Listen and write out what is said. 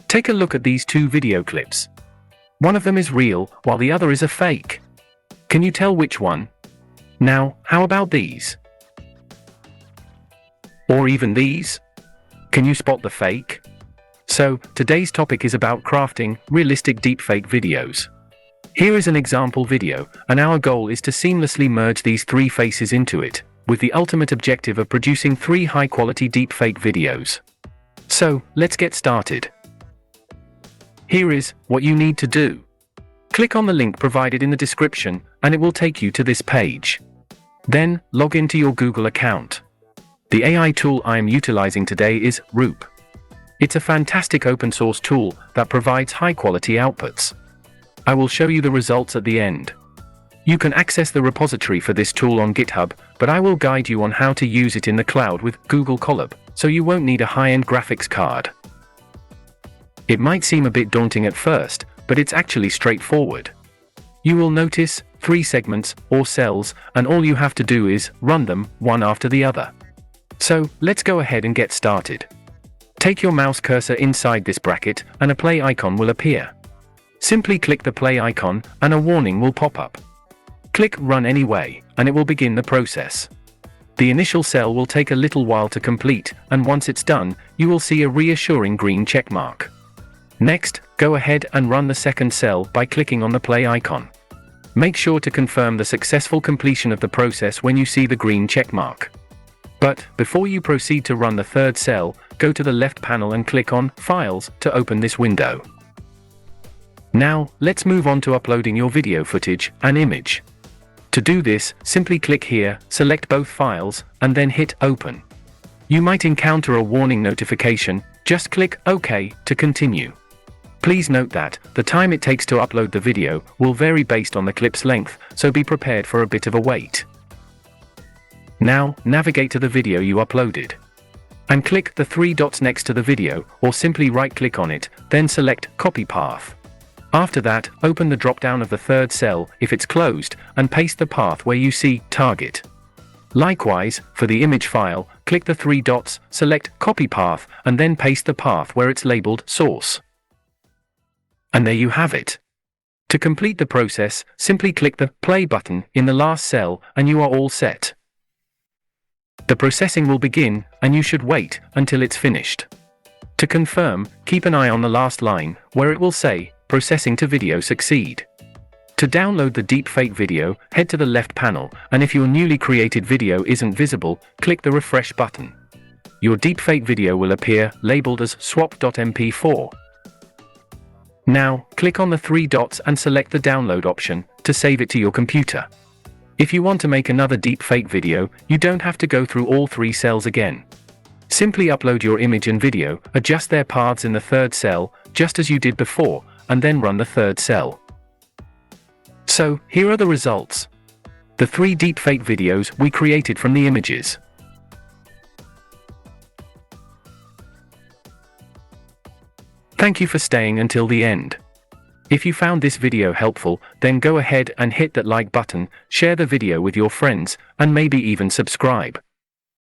Take a look at these two video clips. One of them is real, while the other is a fake. Can you tell which one? Now, how about these? Or even these? Can you spot the fake? So, today's topic is about crafting realistic deepfake videos. Here is an example video, and our goal is to seamlessly merge these three faces into it, with the ultimate objective of producing 3 high-quality deepfake videos. So, let's get started. Here is what you need to do. Click on the link provided in the description, and it will take you to this page. Then, log into your Google account. The AI tool I am utilizing today is 𝗚𝗚. It's a fantastic open-source tool that provides high-quality outputs. I will show you the results at the end. You can access the repository for this tool on GitHub, but I will guide you on how to use it in the cloud with Google Colab, so you won't need a high-end graphics card. It might seem a bit daunting at first, but it's actually straightforward. You will notice 3 segments, or cells, and all you have to do is run them, one after the other. So, let's go ahead and get started. Take your mouse cursor inside this bracket, and a play icon will appear. Simply click the play icon, and a warning will pop up. Click Run Anyway, and it will begin the process. The initial cell will take a little while to complete, and once it's done, you will see a reassuring green checkmark. Next, go ahead and run the second cell by clicking on the play icon. Make sure to confirm the successful completion of the process when you see the green checkmark. But, before you proceed to run the third cell, go to the left panel and click on Files to open this window. Now, let's move on to uploading your video footage and image. To do this, simply click here, select both files, and then hit Open. You might encounter a warning notification. Just click OK to continue. Please note that the time it takes to upload the video will vary based on the clip's length, so be prepared for a bit of a wait. Now, navigate to the video you uploaded. And click the 3 dots next to the video, or simply right-click on it, then select Copy Path. After that, open the drop-down of the third cell, if it's closed, and paste the path where you see Target. Likewise, for the image file, click the 3 dots, select Copy Path, and then paste the path where it's labeled Source. And there you have it. To complete the process, simply click the Play button in the last cell, and you are all set. The processing will begin, and you should wait until it's finished. To confirm, keep an eye on the last line, where it will say, Processing to video succeed. To download the deepfake video, head to the left panel, and if your newly created video isn't visible, click the refresh button. Your deepfake video will appear, labeled as swap.mp4. Now, click on the 3 dots and select the download option, to save it to your computer. If you want to make another deepfake video, you don't have to go through all 3 cells again. Simply upload your image and video, adjust their paths in the third cell, just as you did before, and then run the third cell. So, here are the results. The 3 deepfake videos we created from the images. Thank you for staying until the end. If you found this video helpful, then go ahead and hit that like button, share the video with your friends, and maybe even subscribe.